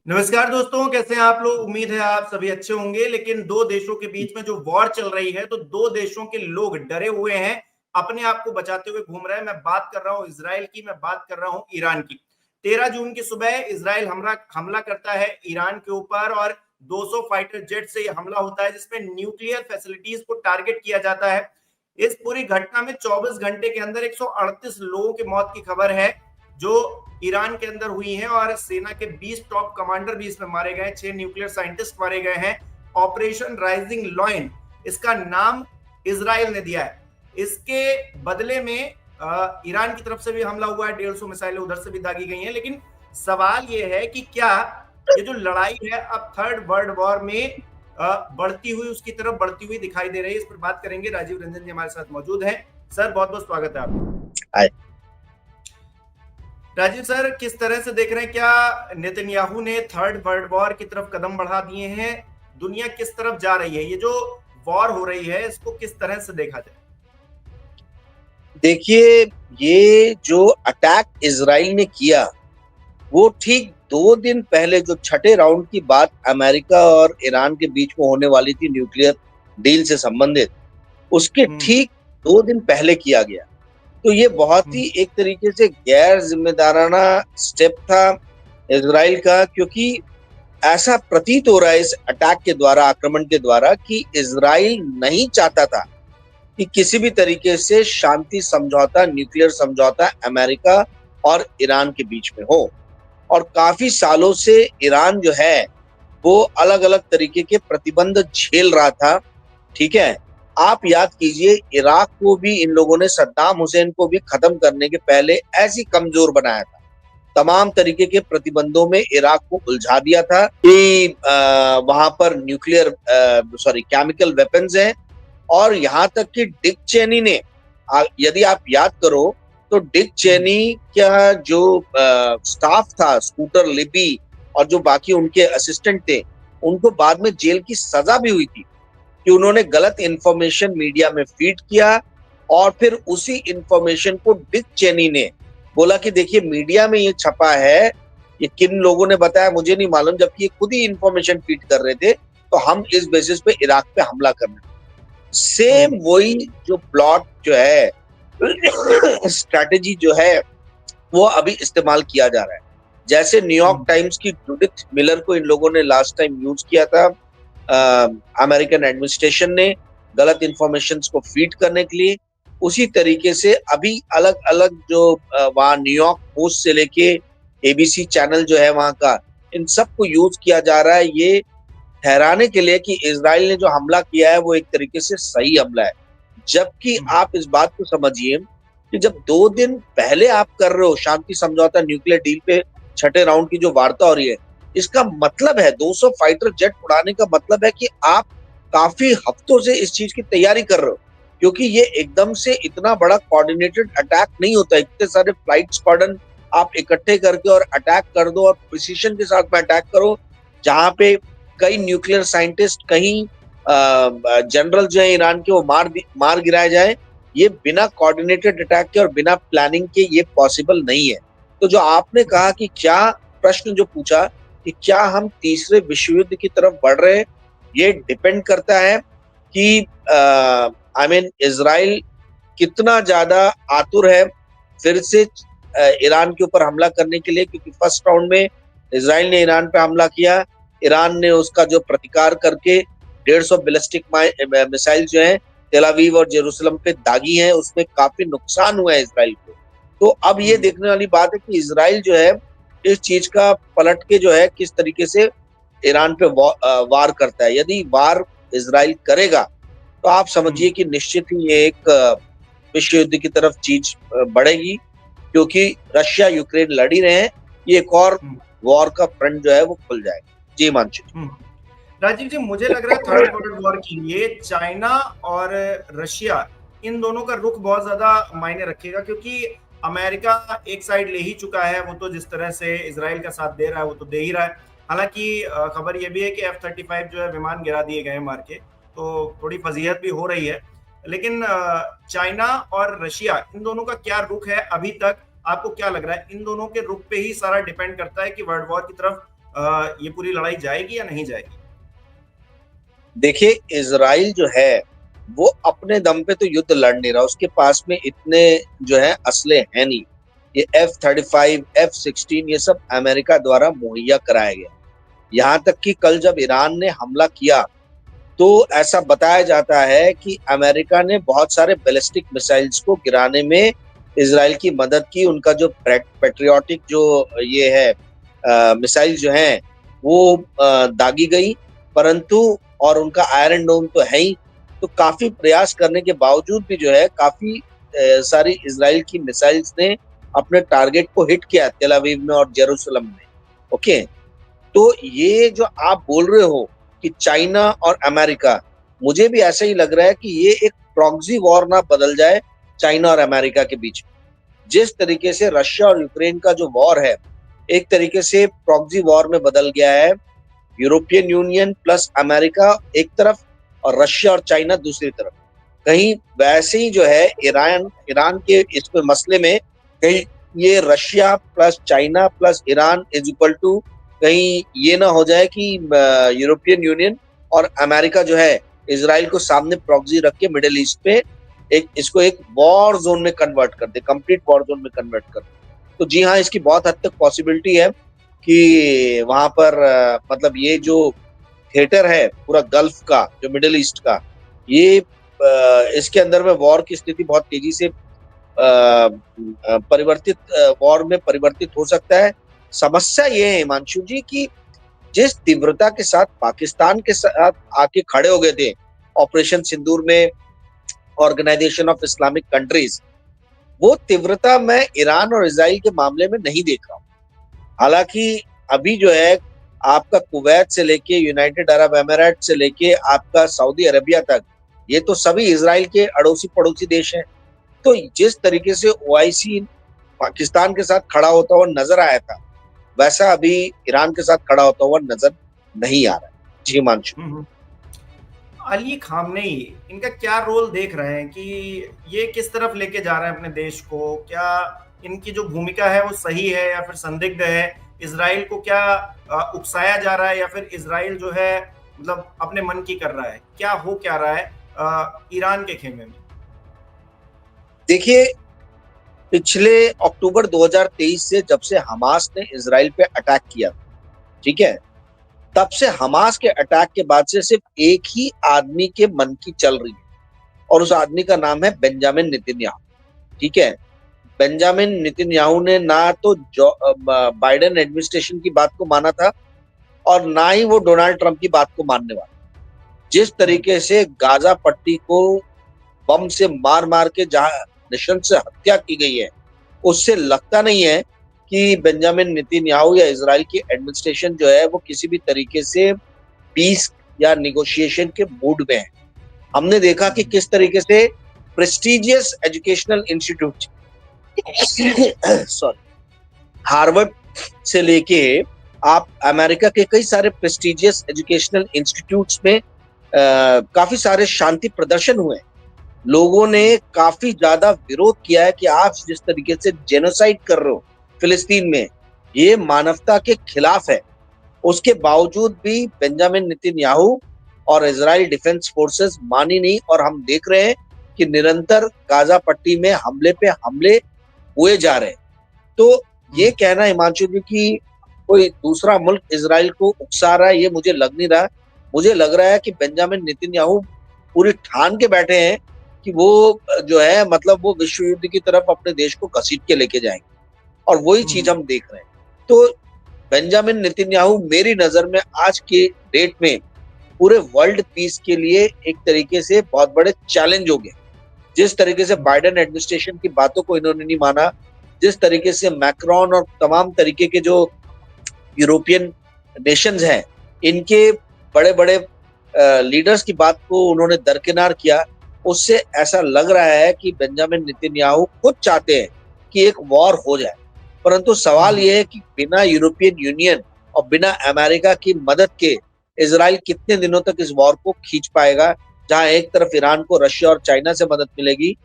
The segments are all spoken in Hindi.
नमस्कार दोस्तों, कैसे हैं आप लोग। उम्मीद है आप सभी अच्छे होंगे। लेकिन दो देशों के बीच में जो वॉर चल रही है, तो दो देशों के लोग डरे हुए हैं, अपने आप को बचाते हुए घूम रहे हैं। मैं बात कर रहा हूं इसराइल की, मैं बात कर रहा हूं ईरान की। 13 जून की सुबह इसराइल हमला हमला करता है ईरान के ऊपर, और 200 फाइटर जेट से यह हमला होता है, जिसमें न्यूक्लियर फैसिलिटीज को टारगेट किया जाता है। इस पूरी घटना में 24 घंटे के अंदर 138 लोगों की मौत की खबर है, जो ईरान के अंदर हुई है। और सेना के 20 टॉप कमांडर भी इसमें मारे गए, 6 न्यूक्लियर साइंटिस्ट मारे गए हैं। ऑपरेशन राइजिंग लॉयन इसका नाम इसराइल ने दिया है। इसके बदले में ईरान की तरफ से भी हमला हुआ है, 150 मिसाइलें उधर से भी दागी गई हैं। लेकिन सवाल यह है कि क्या ये जो लड़ाई है अब थर्ड वर्ल्ड वॉर में बढ़ती हुई, उसकी तरफ बढ़ती हुई दिखाई दे रही है। इस पर बात करेंगे। राजीव रंजन जी हमारे साथ मौजूद हैं। सर, बहुत बहुत स्वागत है आपका। राजीव सर, किस तरह से देख रहे हैं, क्या नेतन्याहू ने थर्ड वर्ल्ड वॉर की तरफ कदम बढ़ा दिए हैं? दुनिया किस तरफ जा रही है? ये जो वॉर हो रही है, इसको किस तरह से देखा जाए? देखिए, ये जो अटैक इजराइल ने किया, वो ठीक 2 दिन पहले जो छठे राउंड की बात अमेरिका और ईरान के बीच में होने वाली थी न्यूक्लियर डील से संबंधित, उसके ठीक 2 दिन पहले किया गया। तो ये बहुत ही एक तरीके से गैर जिम्मेदाराना स्टेप था इजराइल का, क्योंकि ऐसा प्रतीत हो रहा है इस अटैक के द्वारा, आक्रमण के द्वारा, कि इजराइल नहीं चाहता था कि किसी भी तरीके से शांति समझौता, न्यूक्लियर समझौता अमेरिका और ईरान के बीच में हो। और काफी सालों से ईरान जो है वो अलग अलग तरीके के प्रतिबंध झेल रहा था। ठीक है, आप याद कीजिए, इराक को भी इन लोगों ने, सद्दाम हुसैन को भी खत्म करने के पहले ऐसी कमजोर बनाया था, तमाम तरीके के प्रतिबंधों में इराक को उलझा दिया था कि वहां पर न्यूक्लियर केमिकल वेपन्स हैं। और यहाँ तक कि डिक चेनी ने, यदि आप याद करो, तो डिक चेनी का जो स्टाफ था, स्कूटर लिबी और जो बाकी उनके असिस्टेंट थे, उनको बाद में जेल की सजा भी हुई थी कि उन्होंने गलत इंफॉर्मेशन मीडिया में फीड किया। और फिर उसी इंफॉर्मेशन को डिक चेनी ने बोला कि देखिए, मीडिया में ये छपा है, ये किन लोगों ने बताया मुझे नहीं मालूम, जबकि ये खुद ही इंफॉर्मेशन फीड कर रहे थे, तो हम इस बेसिस पे इराक पे हमला करने। सेम वही जो प्लॉट जो है, स्ट्रैटेजी जो है, वो अभी इस्तेमाल किया जा रहा है। जैसे न्यूयॉर्क टाइम्स की जूडिथ मिलर को इन लोगों ने लास्ट टाइम यूज किया था अमेरिकन एडमिनिस्ट्रेशन ने गलत इंफॉर्मेशन को फीड करने के लिए, उसी तरीके से अभी अलग अलग जो वहाँ न्यूयॉर्क पोस्ट से लेके एबीसी चैनल जो है वहाँ का, इन सबको यूज किया जा रहा है ये ठहराने के लिए कि इजराइल ने जो हमला किया है वो एक तरीके से सही हमला है। जबकि आप इस बात को समझिए कि जब 2 दिन पहले आप कर रहे हो शांति समझौता, न्यूक्लियर डील पे छठे राउंड की जो वार्ता हो रही है, इसका मतलब है 200 फाइटर जेट उड़ाने का मतलब है कि आप काफी हफ्तों से इस चीज की तैयारी कर रहे हो। क्योंकि ये एकदम से इतना बड़ा कोऑर्डिनेटेड अटैक नहीं होता, इतने सारे फ्लाइट स्क्वाड्रन आप इकट्ठे करके और अटैक कर दो और प्रिसीशन के साथ में अटैक करो, जहां पे कई न्यूक्लियर साइंटिस्ट, कहीं जनरल जो है ईरान के, वो मार गिराए जाए। ये बिना कोऑर्डिनेटेड अटैक के और बिना प्लानिंग के ये पॉसिबल नहीं है। तो जो आपने कहा कि क्या, प्रश्न जो पूछा कि क्या हम तीसरे विश्व युद्ध की तरफ बढ़ रहे हैं, ये डिपेंड करता है कि इजराइल कितना ज्यादा आतुर है फिर से ईरान के ऊपर हमला करने के लिए। क्योंकि फर्स्ट राउंड में इजराइल ने ईरान पे हमला किया, ईरान ने उसका जो प्रतिकार करके 150 बैलिस्टिक मिसाइल जो है तेल अवीव और जेरूसलम पे दागी हैं, उसमें काफी नुकसान हुआ है इजराइल को। तो अब ये देखने वाली बात है कि इजराइल जो है इस चीज का पलट के जो है किस तरीके से ईरान पे वार करता है। यदि वार इजराइल करेगा तो आप समझिए कि निश्चित ही ये एक विश्व युद्ध की तरफ चीज बढ़ेगी, क्योंकि रशिया यूक्रेन लड़ ही रहे हैं, ये एक और वॉर का फ्रंट जो है वो खुल जाएगा। जी मानसिक राजीव जी, मुझे लग रहा है थर्ड वर्ल्ड वॉर के लिए चाइना और रशिया, इन दोनों का रुख बहुत ज्यादा मायने रखेगा। क्योंकि अमेरिका एक साइड ले ही चुका है, वो तो जिस तरह से इजराइल का साथ दे रहा है वो तो दे ही रहा है। हालांकि खबर ये भी है कि F-35 जो है विमान गिरा दिए गए मार के, तो थोड़ी फजीहत भी हो रही है। लेकिन चाइना और रशिया, इन दोनों का क्या रुख है अभी तक? आपको क्या लग रहा है? इन दोनों के रुख पे ही सारा डिपेंड करता है कि वर्ल्ड वॉर की तरफ ये पूरी लड़ाई जाएगी या नहीं जाएगी? देखिए, इजराइल जो है वो अपने दम पे तो युद्ध लड़ नहीं रहा, उसके पास में इतने जो है असले हैं नहीं। ये F-35, F-16 ये सब अमेरिका द्वारा मुहैया कराया गया। यहाँ तक कि कल जब ईरान ने हमला किया तो ऐसा बताया जाता है कि अमेरिका ने बहुत सारे बैलिस्टिक मिसाइल्स को गिराने में इजराइल की मदद की। उनका जो पेट्रियोटिक जो ये है मिसाइल जो है वो दागी गई, परंतु और उनका आयरन डोम तो है ही, तो काफी प्रयास करने के बावजूद भी जो है काफी सारी इजराइल की मिसाइल्स ने अपने टारगेट को हिट किया तेल अवीव में और जेरूसलम में। ओके, तो ये जो आप बोल रहे हो कि चाइना और अमेरिका, मुझे भी ऐसा ही लग रहा है कि ये एक प्रॉक्सी वॉर ना बदल जाए चाइना और अमेरिका के बीच में। जिस तरीके से रशिया और यूक्रेन का जो वॉर है एक तरीके से प्रॉक्सी वॉर में बदल गया है, यूरोपियन यूनियन प्लस अमेरिका एक तरफ और रशिया और चाइना दूसरी तरफ, कहीं वैसे ही जो है ईरान के इस मसले में कहीं ये Russia plus China plus Iran is equal to कहीं ये ना हो जाए कि यूरोपियन यूनियन और अमेरिका जो है इजराइल को सामने प्रॉक्सी रख के मिडिल ईस्ट पे इसको एक वॉर जोन में कन्वर्ट कर दे, कंप्लीट वॉर जोन में कन्वर्ट कर दे। तो जी हाँ, इसकी बहुत हद तक पॉसिबिलिटी है कि वहां पर मतलब ये जो थिएटर है पूरा गल्फ का जो मिडिल ईस्ट का, ये इसके अंदर में वॉर की स्थिति बहुत तेजी से परिवर्तित वॉर में परिवर्तित हो सकता है। समस्या ये है हिमांशु जी कि जिस तीव्रता के साथ पाकिस्तान के साथ आके खड़े हो गए थे ऑपरेशन सिंदूर में, ऑर्गेनाइजेशन ऑफ इस्लामिक कंट्रीज, वो तीव्रता मैं ईरान और इजराइल के मामले में नहीं देख रहा हूँ। हालांकि अभी जो है आपका कुवैत से लेके यूनाइटेड अरब अमीरात से लेके आपका सऊदी अरेबिया तक, ये तो सभी इजराइल के अड़ोसी पड़ोसी देश हैं। तो जिस तरीके से ओआईसी पाकिस्तान के साथ खड़ा होता हुआ नजर आया था, वैसा अभी ईरान के साथ खड़ा होता हुआ नजर नहीं आ रहा है। जी मांशु, अली खामनेई, इनका क्या रोल देख रहे हैं कि ये किस तरफ लेके जा रहे हैं अपने देश को? क्या इनकी जो भूमिका है वो सही है या फिर संदिग्ध है? इजराइल को क्या उकसाया जा रहा है या फिर इजराइल जो है मतलब अपने मन की कर रहा है? क्या हो क्या रहा है ईरान के खेमे में? देखिए, पिछले अक्टूबर 2023 से जब से हमास ने इजराइल पे अटैक किया, ठीक है, तब से हमास के अटैक के बाद से सिर्फ एक ही आदमी के मन की चल रही है और उस आदमी का नाम है बेंजामिन नेतन्याहू। ठीक है, बेंजामिन नेतन्याहू ने ना तो बाइडेन एडमिनिस्ट्रेशन की बात को माना था और ना ही वो डोनाल्ड ट्रंप की बात को मानने वाला। जिस तरीके से गाजा पट्टी को बम से मार मार के जहां निशन से हत्या की गई है, उससे लगता नहीं है कि बेंजामिन नेतन्याहू या इजराइल की एडमिनिस्ट्रेशन जो है वो किसी भी तरीके से पीस या निगोशिएशन के मूड में है। हमने देखा कि किस तरीके से prestigious educational institute sorry Harvard से लेके आप अमेरिका के कई सारे प्रेस्टिजियस एजुकेशनल इंस्टीट्यूट्स में काफी सारे शांति प्रदर्शन हुए। लोगों ने काफी ज्यादा विरोध किया है कि आप जिस तरीके से जेनोसाइड कर रहे हो फिलिस्तीन में, ये मानवता के खिलाफ है। उसके बावजूद भी बेंजामिन नेतन्याहू और इजराइल डिफेंस फोर्सेस मानी नहीं और हम देख रहे हैं कि निरंतर गाजा पट्टी में हमले पे हमले हुए जा रहे हैं। तो ये कहना हिमांशु जी की कोई दूसरा मुल्क इजराइल को उकसा रहा है, ये मुझे लग नहीं रहा। मुझे लग रहा है कि बेंजामिन नेतन्याहू पूरी ठान के बैठे हैं कि वो जो है मतलब वो विश्व युद्ध की तरफ अपने देश को घसीट के लेके जाएंगे और वही चीज हम देख रहे हैं। तो बेंजामिन नेतन्याहू मेरी नजर में आज के डेट में पूरे वर्ल्ड पीस के लिए एक तरीके से बहुत बड़े चैलेंज हो गए। जिस तरीके से बाइडेन एडमिनिस्ट्रेशन की बातों को इन्होंने नहीं माना, जिस तरीके से मैक्रोन और तमाम तरीके के जो यूरोपियन नेशंस हैं, इनके बड़े बड़े लीडर्स की बात को उन्होंने दरकिनार किया, उससे ऐसा लग रहा है कि बेंजामिन नेतन्याहू खुद चाहते हैं कि एक वॉर हो जाए। परंतु सवाल यह है कि बिना यूरोपियन यूनियन और बिना अमेरिका की मदद के इजराइल कितने दिनों तक इस वॉर को खींच पाएगा, जहां एक तरफ ईरान को रशिया और चाइना से मदद मिलेगी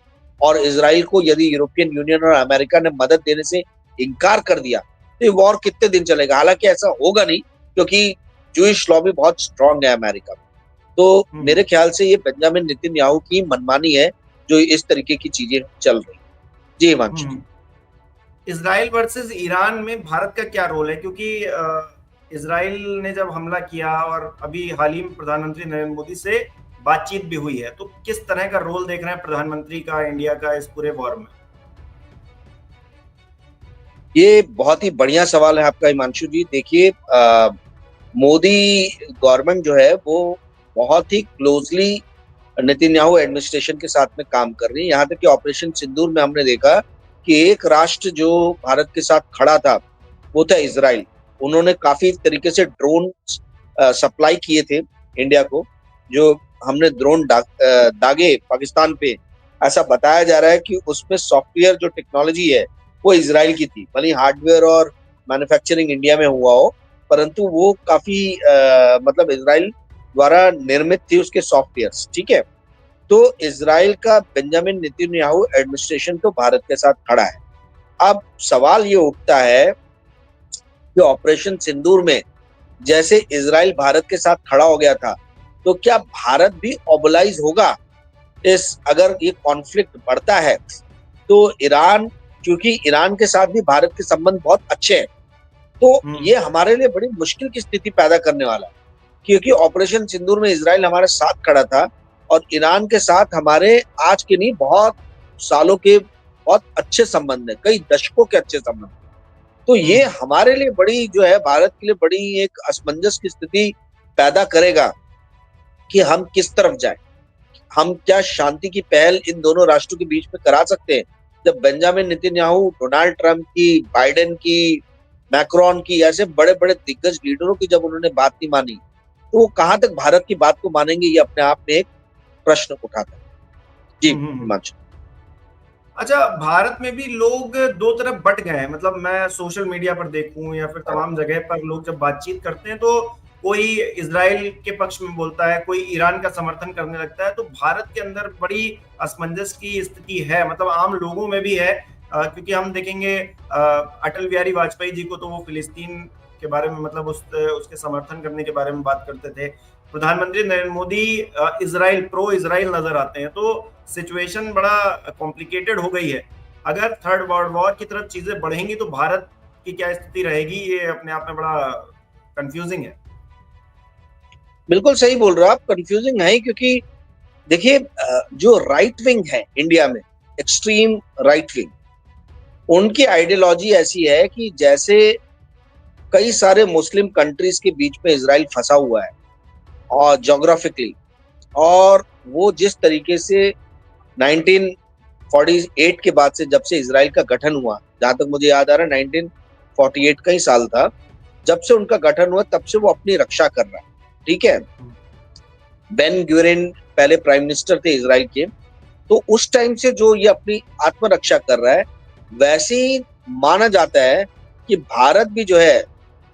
और इजराइल को यदि यूरोपियन यूनियन और अमेरिका ने मदद देने से इनकार कर दिया तो ये वॉर कितने दिन चलेगा। हालांकि ऐसा होगा नहीं, क्योंकि जूइश लॉबी बहुत स्ट्रांग है अमेरिका में। तो मेरे ख्याल से ये बेंजामिन नेतन्याहू की मनमानी है जो इस तरीके की चीजें चल रही। जी हिमांशु जी। इजराइल वर्सेस ईरान में भारत का क्या रोल है, क्योंकि इजराइल ने जब हमला किया और अभी हाल ही में प्रधानमंत्री नरेंद्र मोदी से बातचीत भी हुई है, तो किस तरह का रोल देख रहे हैं प्रधानमंत्री का इंडिया का इस पूरे वॉर में? ये बहुत ही बढ़िया सवाल है आपका हिमांशु जी। देखिए, मोदी गवर्नमेंट जो है वो बहुत ही क्लोजली नेतन्याहू एडमिनिस्ट्रेशन के साथ में काम कर रही है। यहाँ तक कि ऑपरेशन सिंदूर में हमने देखा कि एक राष्ट्र जो भारत के साथ खड़ा था वो था इजराइल। उन्होंने काफी तरीके से ड्रोन सप्लाई किए थे इंडिया को, जो हमने ड्रोन दागे पाकिस्तान पे। ऐसा बताया जा रहा है कि उसमें सॉफ्टवेयर जो टेक्नोलॉजी है वो इजराइल की थी, भले हार्डवेयर और मैन्युफैक्चरिंग इंडिया में हुआ हो, परंतु वो काफी मतलब इजराइल द्वारा निर्मित थी उसके सॉफ्टवेयर। ठीक है, तो इजराइल का बेंजामिन नेतन्याहू एडमिनिस्ट्रेशन तो भारत के साथ खड़ा है। अब सवाल ये उठता है कि ऑपरेशन सिंदूर में जैसे इजराइल भारत के साथ खड़ा हो गया था, तो क्या भारत भी ओबलाइज होगा इस, अगर ये कॉन्फ्लिक्ट बढ़ता है तो ईरान, क्योंकि ईरान के साथ भी भारत के संबंध बहुत अच्छे हैं, तो ये हमारे लिए बड़ी मुश्किल की स्थिति पैदा करने वाला है। क्योंकि ऑपरेशन सिंदूर में इजराइल हमारे साथ खड़ा था और ईरान के साथ हमारे आज के नहीं बहुत सालों के बहुत अच्छे संबंध है, कई दशकों के अच्छे संबंध। तो ये हमारे लिए बड़ी जो है, भारत के लिए बड़ी एक असमंजस की स्थिति पैदा करेगा कि हम किस तरफ जाएं। हम क्या शांति की पहल इन दोनों राष्ट्रों के बीच में करा सकते हैं? जब बेंजामिन नेतन्याहू डोनाल्ड ट्रंप की, बाइडेन की, मैक्रोन की, ऐसे बड़े बड़े दिग्गज लीडरों की जब उन्होंने बात नहीं मानी, तो वो कहां तक भारत की बात को मानेंगे? ये अपने आप में एक प्रश्न उठाता है। जी हिमांशु। अच्छा, भारत में भी लोग दो तरफ बट गए हैं। मतलब मैं सोशल मीडिया पर देखूं या फिर तमाम जगह पर लोग जब बातचीत करते हैं तो कोई इजराइल के पक्ष में बोलता है, कोई ईरान का समर्थन करने लगता है। तो भारत के अंदर बड़ी असमंजस की स्थिति है, मतलब आम लोगों में भी है। क्योंकि हम देखेंगे अटल बिहारी वाजपेयी जी को तो वो फिलिस्तीन के बारे में, मतलब उसके समर्थन करने के बारे में बात करते थे। प्रधानमंत्री Narendra Modi Israel, pro Israel नजर आते हैं। तो सिचुएशन बड़ा कॉम्प्लिकेटेड हो गई है। अगर थर्ड वर्ल्ड वॉर की तरफ चीजें बढ़ेंगी तो भारत की क्या स्थिति रहेगी, ये अपने आप में बड़ा कंफ्यूजिंग है। बिल्कुल सही बोल रहे हो आप, कंफ्यूजिंग है, क्योंकि देखिए जो राइट विंग है इंडिया में, एक्सट्रीम राइट विंग, उनकी आइडियोलॉजी ऐसी है कि जैसे कई सारे मुस्लिम कंट्रीज के बीच में इजराइल फंसा हुआ है और ज्योग्राफिकली, और वो जिस तरीके से 1948 के बाद से, जब से इजराइल का गठन हुआ, जहां तक मुझे याद आ रहा है 1948 का ही साल था जब से उनका गठन हुआ, तब से वो अपनी रक्षा कर रहा है। ठीक है, बेन गुरियन पहले प्राइम मिनिस्टर थे इजराइल के, तो उस टाइम से जो ये अपनी आत्मरक्षा कर रहा है, वैसे ही माना जाता है कि भारत भी जो है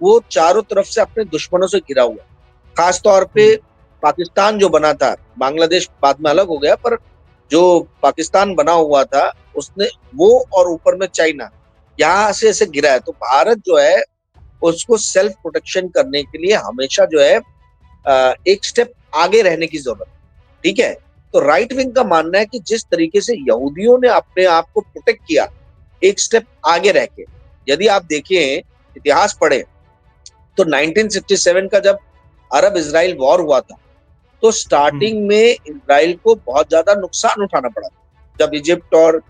वो चारों तरफ से अपने दुश्मनों से घिरा हुआ है। खास तौर पे पाकिस्तान जो बना था, बांग्लादेश बाद में अलग हो गया, पर जो पाकिस्तान बना हुआ था उसने वो, और ऊपर में चाइना, यहाँ से ऐसे गिरा है। तो भारत जो है उसको सेल्फ प्रोटेक्शन करने के लिए हमेशा जो है एक स्टेप आगे रहने की जरूरत है। ठीक है, तो राइट विंग का मानना है कि जिस तरीके से यहूदियों ने अपने आप को प्रोटेक्ट किया एक स्टेप आगे रह के, यदि आप देखें इतिहास पढ़े तो 1967 का जब अरब इजराइल वॉर हुआ था, तो स्टार्टिंग में इजराइल को बहुत ज्यादा नुकसान उठाना पड़ा था, जब इजिप्ट और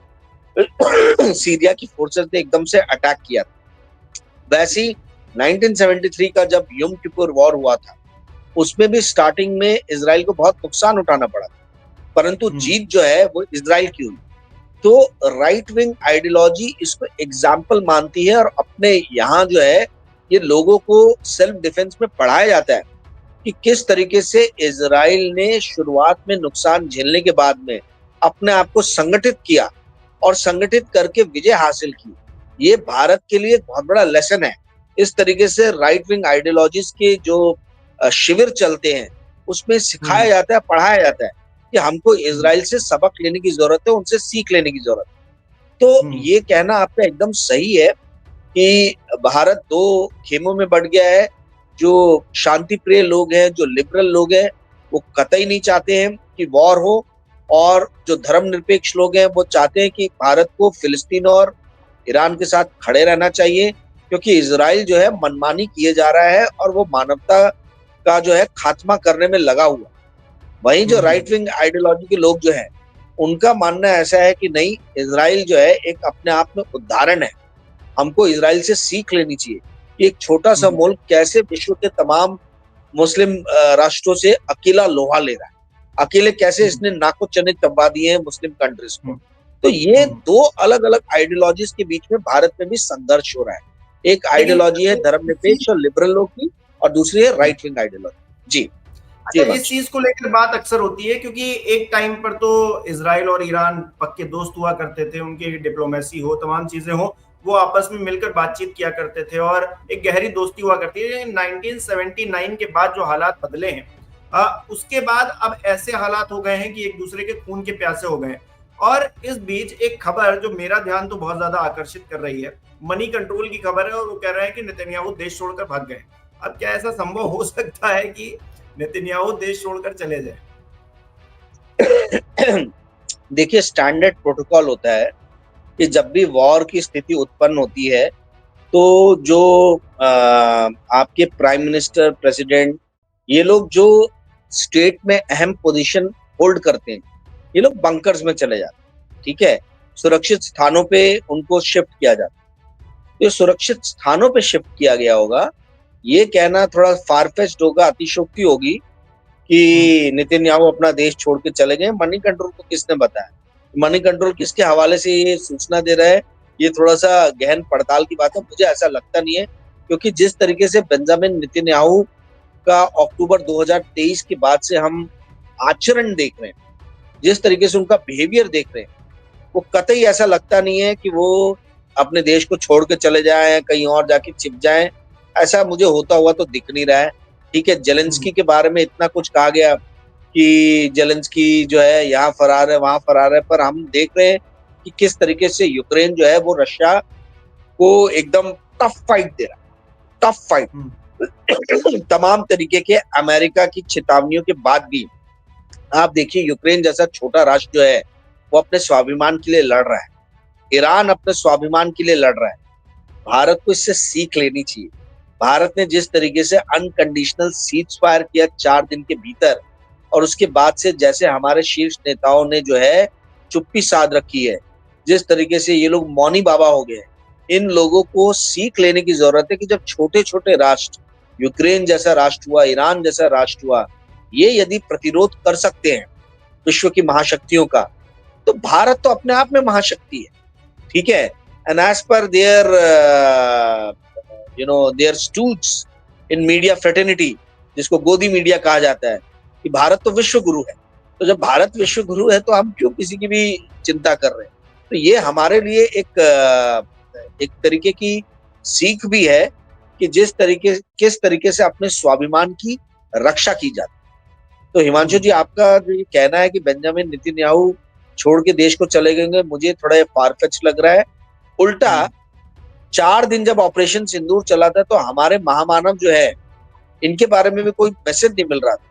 सीरिया की फोर्सेस ने एकदम से अटैक किया था। वैसे ही 1973 का जब यम किपुर वॉर हुआ था, उसमें भी स्टार्टिंग में इजराइल को बहुत नुकसान उठाना पड़ा था, परंतु जीत जो है वो इजराइल की हुई। तो राइट विंग आइडियोलॉजी इसको एग्जाम्पल मानती है, और अपने यहाँ जो है ये लोगों को सेल्फ डिफेंस में पढ़ाया जाता है कि किस तरीके से इजराइल ने शुरुआत में नुकसान झेलने के बाद में अपने आप को संगठित किया और संगठित करके विजय हासिल की। ये भारत के लिए बहुत बड़ा लेसन है। इस तरीके से राइट विंग आइडियोलॉजीज के जो शिविर चलते हैं उसमें सिखाया जाता है, पढ़ाया जाता है कि हमको इजराइल से सबक लेने की जरूरत है, उनसे सीख लेने की जरूरत है। तो ये कहना आपका एकदम सही है कि भारत दो खेमों में बट गया है। जो शांति प्रिय लोग हैं, जो लिबरल लोग हैं, वो कतई नहीं चाहते हैं कि वॉर हो, और जो धर्मनिरपेक्ष लोग हैं वो चाहते हैं कि भारत को फिलिस्तीन और ईरान के साथ खड़े रहना चाहिए, क्योंकि इजराइल जो है मनमानी किए जा रहा है और वो मानवता का जो है खात्मा करने में लगा हुआ। वहीं जो राइट विंग आइडियोलॉजी के लोग जो हैं, उनका मानना ऐसा है कि नहीं, इजराइल जो है एक अपने आप में उदाहरण है, हमको इजराइल से सीख लेनी चाहिए कि एक छोटा सा मुल्क कैसे विश्व के तमाम मुस्लिम राष्ट्रों से अकेला लोहा ले रहा है, अकेले कैसे इसने नाको चने चबा दिए हैं मुस्लिम कंट्रीज को। तो ये दो अलग अलग आइडियोलॉजीज के बीच में भारत में भी संघर्ष हो रहा है। एक आइडियोलॉजी है धर्मनिरपेक्ष और लिबरल लोग की, और दूसरी है राइट विंग आइडियोलॉजी। जी अच्छा, इस चीज को लेकर बात अक्सर होती है क्योंकि एक टाइम पर तो इजराइल और ईरान पक्के दोस्त हुआ करते थे, उनकी डिप्लोमेसी हो, तमाम चीजें हो, वो आपस में मिलकर बातचीत किया करते थे और एक गहरी दोस्ती हुआ करती है। 1979 के बाद जो हालात बदले हैं, उसके बाद अब ऐसे हालात हो गए हैं कि एक दूसरे के खून के प्यासे हो गए हैं। और इस बीच एक खबर जो मेरा ध्यान तो बहुत ज्यादा आकर्षित कर रही है, मनी कंट्रोल की खबर है, और वो कह रहे हैं कि नेतन्याहू देश छोड़कर भाग गए। अब क्या ऐसा संभव हो सकता है कि नेतन्याहू देश छोड़कर चले जाए? देखिए, स्टैंडर्ड प्रोटोकॉल होता है कि जब भी वॉर की स्थिति उत्पन्न होती है तो जो आपके प्राइम मिनिस्टर, प्रेसिडेंट, ये लोग जो स्टेट में अहम पोजीशन होल्ड करते हैं, ये लोग बंकर्स में चले जाते हैं, ठीक है, सुरक्षित स्थानों पे उनको शिफ्ट किया जाता है। तो सुरक्षित स्थानों पे शिफ्ट किया गया होगा, ये कहना थोड़ा फारफेच्ड होगा, अतिशयोक्ति होगी कि नेतन्याहू अपना देश छोड़ के चले गए। मनी कंट्रोल को किसने बताया, मनी कंट्रोल किसके हवाले से ये सूचना दे रहा है, ये थोड़ा सा गहन पड़ताल की बात है। मुझे ऐसा लगता नहीं है, क्योंकि जिस तरीके से बेंजामिन नेतन्याहू का अक्टूबर 2023 के बाद से हम आचरण देख रहे हैं, जिस तरीके से उनका बिहेवियर देख रहे हैं, वो कतई ऐसा लगता नहीं है कि वो अपने देश को छोड़ के चले जाएं, कहीं और जाके छिप जाएं। ऐसा मुझे होता हुआ तो दिख नहीं रहा है। ठीक है, जेलेंस्की के बारे में इतना कुछ कहा गया कि जेलेंस्की जो है यहाँ फरार है, वहां फरार है, पर हम देख रहे हैं कि किस तरीके से यूक्रेन जो है वो रशिया को एकदम टफ फाइट दे रहा है, टफ फाइट। तमाम तरीके के अमेरिका की चेतावनियों के बाद भी आप देखिए, यूक्रेन जैसा छोटा राष्ट्र जो है वो अपने स्वाभिमान के लिए लड़ रहा है, ईरान अपने स्वाभिमान के लिए लड़ रहा है। भारत को इससे सीख लेनी चाहिए। भारत ने जिस तरीके से अनकंडीशनल सीज फायर किया 4 दिन के भीतर, और उसके बाद से जैसे हमारे शीर्ष नेताओं ने जो है चुप्पी साध रखी है, जिस तरीके से ये लोग मौनी बाबा हो गए, इन लोगों को सीख लेने की जरूरत है कि जब छोटे छोटे राष्ट्र, यूक्रेन जैसा राष्ट्र हुआ, ईरान जैसा राष्ट्र हुआ, ये यदि प्रतिरोध कर सकते हैं विश्व की महाशक्तियों का, तो भारत तो अपने आप में महाशक्ति है। ठीक है, and as per there there studs in media fraternity, जिसको गोदी मीडिया कहा जाता है, कि भारत तो विश्व गुरु है। तो जब भारत विश्व गुरु है तो हम क्यों किसी की भी चिंता कर रहे हैं? तो ये हमारे लिए एक तरीके की सीख भी है कि किस तरीके से अपने स्वाभिमान की रक्षा की जाती है। तो हिमांशु जी, आपका जो ये कहना है कि बेंजामिन नेतन्याहू छोड़ के देश को चले गए, मुझे थोड़ा फारफेच लग रहा है। उल्टा 4 दिन जब ऑपरेशन सिंदूर चला था तो हमारे महामानव जो है, इनके बारे में भी कोई मैसेज नहीं मिल रहा था।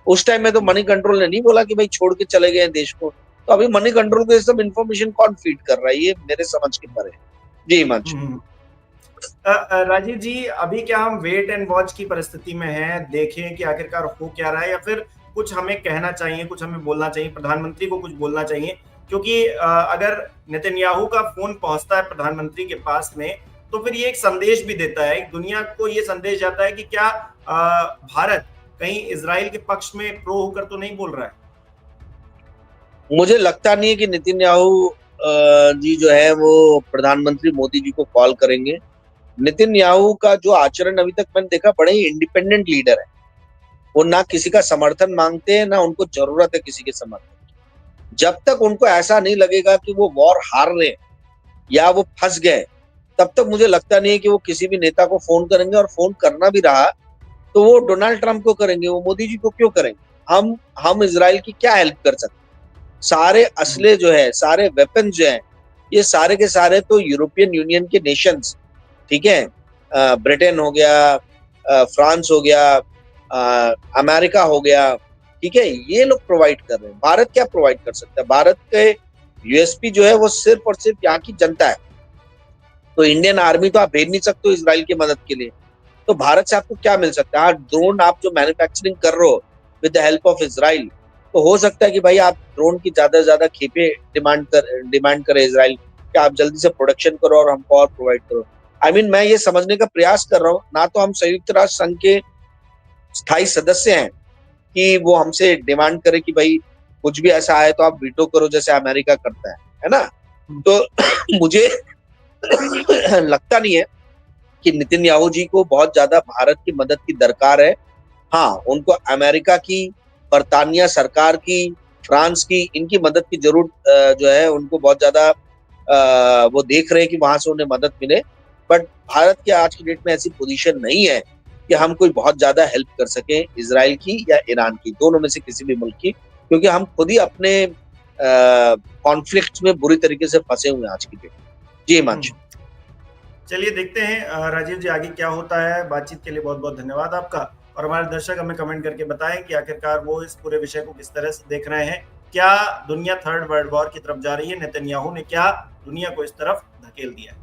उस टाइम में तो मनी कंट्रोल ने नहीं बोला कि भाई छोड़ के चले गए देश को, तो अभी मनी कंट्रोल को ये सब इन्फॉर्मेशन कौन फीड कर रहा है, ये मेरे समझ के परे। जी हिमांशु। राजीव जी, अभी क्या हम वेट एंड वॉच की परिस्थिति में हैं, देखें कि आखिरकार हो क्या रहा है, या फिर कुछ हमें कहना चाहिए, कुछ हमें बोलना चाहिए, प्रधानमंत्री को कुछ बोलना चाहिए? क्योंकि अगर नेतन्याहू का फोन पहुंचता है प्रधानमंत्री के पास में, तो फिर ये एक संदेश भी देता है, दुनिया को ये संदेश जाता है कि क्या भारत कहीं इजराइल के पक्ष में प्रो होकर तो नहीं बोल रहा है? मुझे लगता नहीं है कि नेतन्याहू जी जो है वो प्रधानमंत्री मोदी जी को कॉल करेंगे। नेतन्याहू का जो आचरण अभी तक मैंने देखा, बड़े ही इंडिपेंडेंट लीडर है। वो ना किसी का समर्थन मांगते हैं, ना उनको जरूरत है किसी के समर्थन की। जब तक उनको ऐसा नहीं लगेगा कि वो वॉर हार रहे या वो फंस गए, तब तक मुझे लगता नहीं है कि वो किसी भी नेता को फोन करेंगे। और फोन करना भी रहा तो वो डोनाल्ड ट्रंप को करेंगे, वो मोदी जी को क्यों करेंगे? हम इजराइल की क्या हेल्प कर सकते? सारे असले जो है, सारे वेपन जो है, ये सारे के सारे तो यूरोपियन यूनियन के नेशंस, ठीक है, ब्रिटेन हो गया, फ्रांस हो गया, अमेरिका हो गया, ठीक है, ये लोग प्रोवाइड कर रहे हैं। भारत क्या प्रोवाइड कर सकता है? भारत के यूएसपी जो है वो सिर्फ और सिर्फ यहाँ की जनता है। तो इंडियन आर्मी तो आप भेज नहीं सकते हो इसराइल की मदद के लिए। तो भारत से आपको क्या मिल सकता है? हाँ, ड्रोन आप जो मैन्युफैक्चरिंग कर रहे हो with the help of Israel, तो हो सकता है कि भाई आप ड्रोन की ज्यादा से ज्यादा खेपे डिमांड करे इसराइल कि आप जल्दी से प्रोडक्शन करो और हमको और प्रोवाइड करो। मैं ये समझने का प्रयास कर रहा हूँ, ना तो हम संयुक्त राष्ट्र संघ के स्थायी सदस्य हैं कि वो हमसे डिमांड करे कि भाई कुछ भी ऐसा आए तो आप वीटो करो जैसे अमेरिका करता है ना? तो मुझे लगता नहीं है कि नेतन्याहू जी को बहुत ज्यादा भारत की मदद की दरकार है। हाँ, उनको अमेरिका की, बरतानिया सरकार की, फ्रांस की, इनकी मदद की जरूरत जो है उनको बहुत ज्यादा वो देख रहे हैं कि वहां से उन्हें मदद मिले। बट भारत के आज की डेट में ऐसी पोजीशन नहीं है कि हम कोई बहुत ज्यादा हेल्प कर सके इसराइल की या ईरान की, दोनों में से किसी भी मुल्क की, क्योंकि हम खुद ही अपने कॉन्फ्लिक्ट में बुरी तरीके से फंसे हुए हैं आज की डेट। जी हिमांशु। चलिए देखते हैं राजीव जी आगे क्या होता है। बातचीत के लिए बहुत बहुत धन्यवाद आपका। और हमारे दर्शक हमें कमेंट करके बताएं कि आखिरकार वो इस पूरे विषय को किस तरह से देख रहे हैं। क्या दुनिया थर्ड वर्ल्ड वॉर की तरफ जा रही है? नेतन्याहू ने क्या दुनिया को इस तरफ धकेल दिया है?